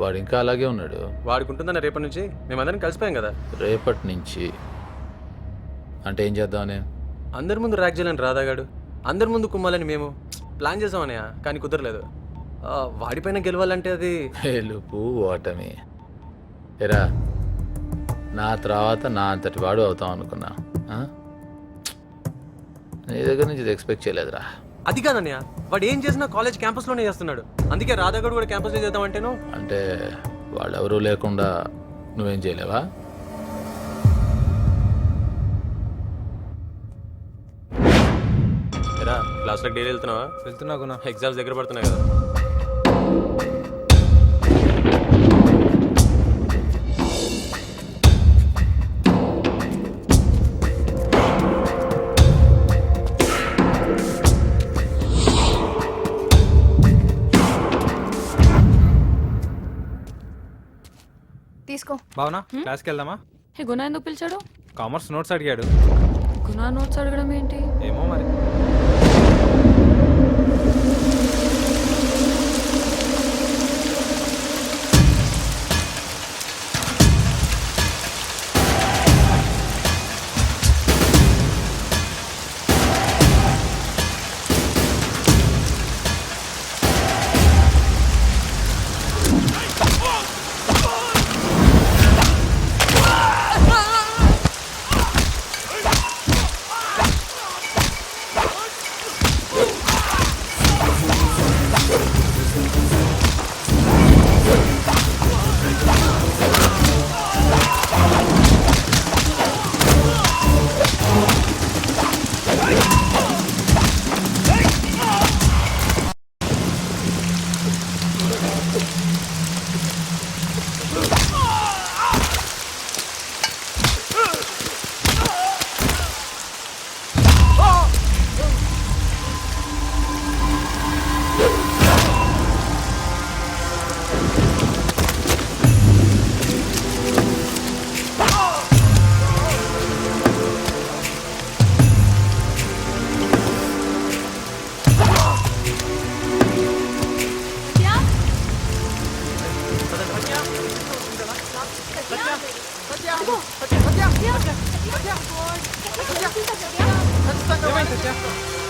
వాడు ఇంకా అలాగే ఉన్నాడు. వాడుకుంటుందన్న రేపటి నుంచి మేమందరం కలిసిపోయాం కదా. రేపటి నుంచి అంటే ఏం చేద్దాం నేను? అందరి ముందు ర్యాక్ చేయాలని రాధాగాడు, అందరి ముందు కుమ్మాలని మేము ప్లాన్ చేసామన్నయ్య. కానీ కుదరలేదు. వాడిపైన గెలవాలంటే అది గెలుపు ఓటమి. ఎరా, నా తర్వాత నా అంతటి వాడు అవుతాం అనుకున్నా. ఆ? నీ దగ్గర నుంచి ఇది ఎక్స్పెక్ట్ చేయలేదురా. అది కాదన్నయ్య, వాడు ఏం చేసినా కాలేజ్ క్యాంపస్లోనే చేస్తున్నాడు. అందుకే రాధాగాడు కూడా క్యాంపస్లో చేద్దామంటేను. అంటే వాళ్ళెవరూ లేకుండా నువ్వేం చేయలేవా? ఎరా, క్లాస్లోకి డైలీ వెళ్తున్నావా? వెళ్తున్నా గుణ. ఎగ్జామ్స్ దగ్గర పడుతున్నాయి కదా. తీసుకో. బావునా క్లాస్కి వెళ్దామా? హే, గుణ ఎందుకు పిలిచాడు? కామర్స్ నోట్స్ అడిగాడు. గుణ నోట్స్ అడగడం ఏంటి? ఏమో మరి.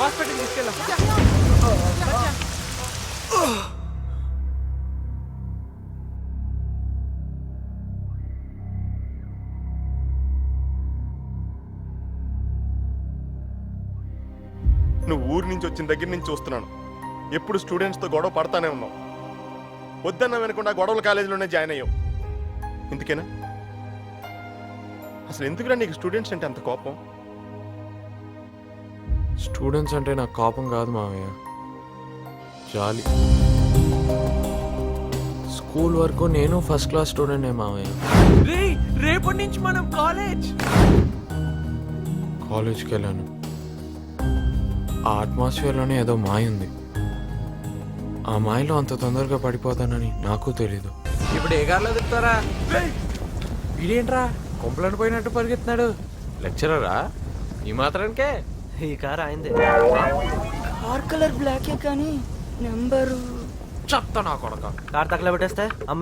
హాస్పిటల్ తీసుకెళ్ళా. నువ్వు ఊరి నుంచి వచ్చిన దగ్గర నుంచి చూస్తున్నాను. ఎప్పుడు స్టూడెంట్స్తో గొడవ పడతానే ఉన్నావు. వద్దన్న వినకుండా గొడవల కాలేజీలోనే జాయిన్ అయ్యావు. ఇందుకేనా? అసలు ఎందుకురా నీకు స్టూడెంట్స్ అంటే అంత కోపం? స్టూడెంట్స్ అంటే నాకు కోపం కాదు మావయ్య, జాలి. స్కూల్ వరకు నేను ఫస్ట్ క్లాస్ స్టూడెంటే మావయ్య. రేపటి నుంచి మనం కాలేజ్కి వెళ్ళాను. ఆ అట్మాస్ఫియర్లోనే ఏదో మాయ ఉంది. ఆ మాయలో అంత తొందరగా పడిపోతానని నాకు తెలీదు. ఇప్పుడు ఏ కార్లో తిప్పుతారా? వీడేంట్రా కొంపలను పోయినట్టు పరిగెత్తున్నాడు? లెక్చరరా ఈ మాత్రానికే? ఈ కార్ అయిందే. కార్ కలర్ బ్లాకే కానీ నెంబరు చెప్తా నా కొడక. కార్ తగలబెట్టేస్తే